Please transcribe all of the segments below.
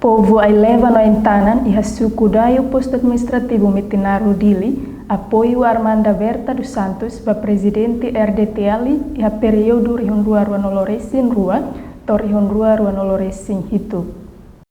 povo ai leva no entanan e suku daio posto administrativo Metinaro Dili apoio Armanda Berta dos Santos para presidente RDTL e a período rihun rua noloresin rua to rihun rua noloresin hitu.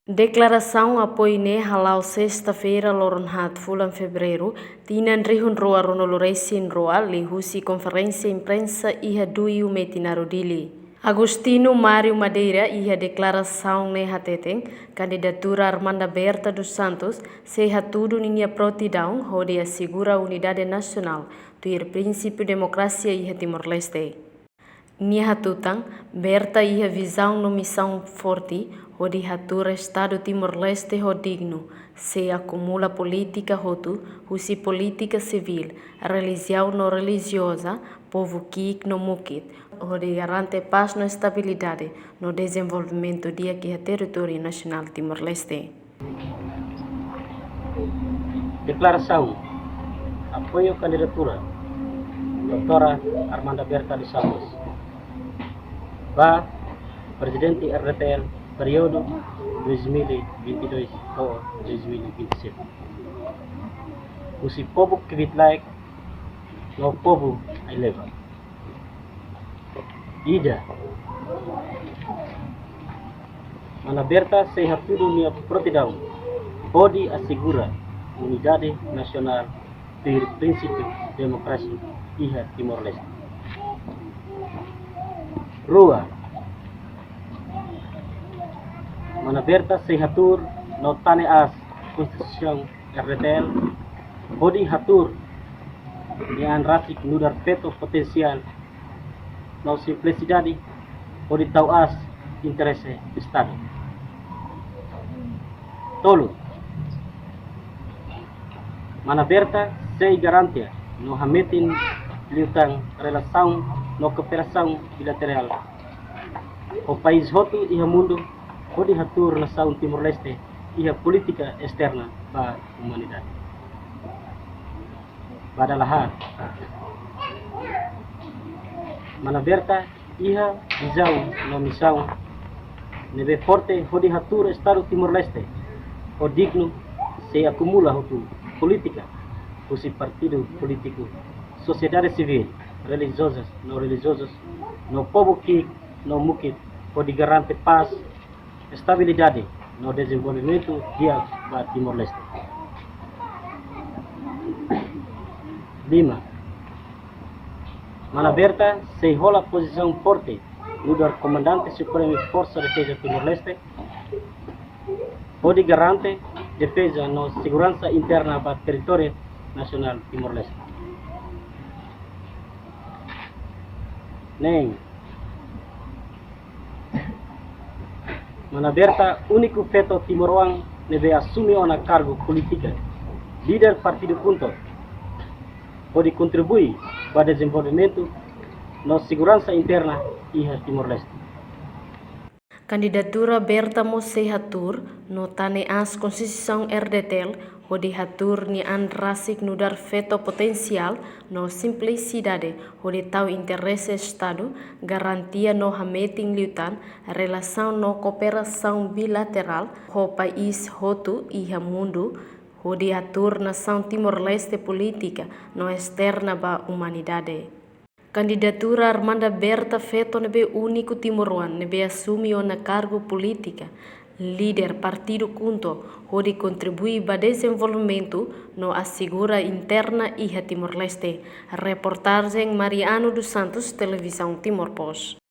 Declaração apoio ne halau sexta-feira loronhat fulan fevereiro tinan rihun rua noloresin rua lihusi conferência imprensa iha duiu Metinaro Dili. Agostino Mário Madeira ia declaração ne hateteng candidatura Armanda Berta dos Santos seha tudo ninha prontidão onde assegura a unidade nacional do princípio democracia ia Timor-Leste. Nia hatutang Berta ia visão no missão forte onde hatura Estado Timor-Leste ho digno se acumula política hotu usi política civil religião no religiosa povo kik no mukit onde garante paz no estabilidade no desenvolvimento dia que é território nacional Timor-Leste. Declaração apoio candidatura Doutora Armanda Berta dos Santos para presidente RDTL período 2022 ou 2027. Usi povo que like no povo ai leva. Ida Mana Berta seha tudo minha prontidão pode assegura unidade nacional do princípio democracia iha Timor-Leste. Rua Mana Berta seha tur no tane as Constituição RDTL pode hatur yang rasik nudar veto potensial no simplicidade pode tau as interesse Estado. Tolo Mana Berta sei garantia no hametin liutang relação no cooperação bilateral o país hotu iha mundo pode hatur nação Timor-Leste iha política externa para humanidade. Padahal Mana Berta iha visão no missão nebe forte hodi hatur Estado Timor-Leste o digno se acumula hotu política usi partido político sociedade civil religiosas no povo que no mukit pode garante paz estabilidade no desenvolvimento dia para Timor-Leste. 5. Mana Berta se rola posição forte no comandante supremo Força de Defesa Timor-Leste pode garante defesa no segurança interna para território nacional Timor-Leste. Nem Mana Berta único feto Timor-Wang deve assumir uma cargo política líder partido punto pode contribuir para desenvolvimento na segurança interna iha Timor-Leste. Candidatura Berta Mose hatur no tane as Constituição RDTL onde hatur ni an rasik nudar veto potensial no simplicidade onde tau interesse Estado garantia no hameting liutan relação no cooperação bilateral ho país hotu iha mundo onde atur nação Timor-Leste política no externa ba humanidade. Candidatura Armanda Berta feto nebe único Timor-Wan nebe assumi ona cargo política líder partido kunto onde contribui ba desenvolvimento no assegura interna iha Timor-Leste. Reportagem Mariano dos Santos, Televisão Timor Post.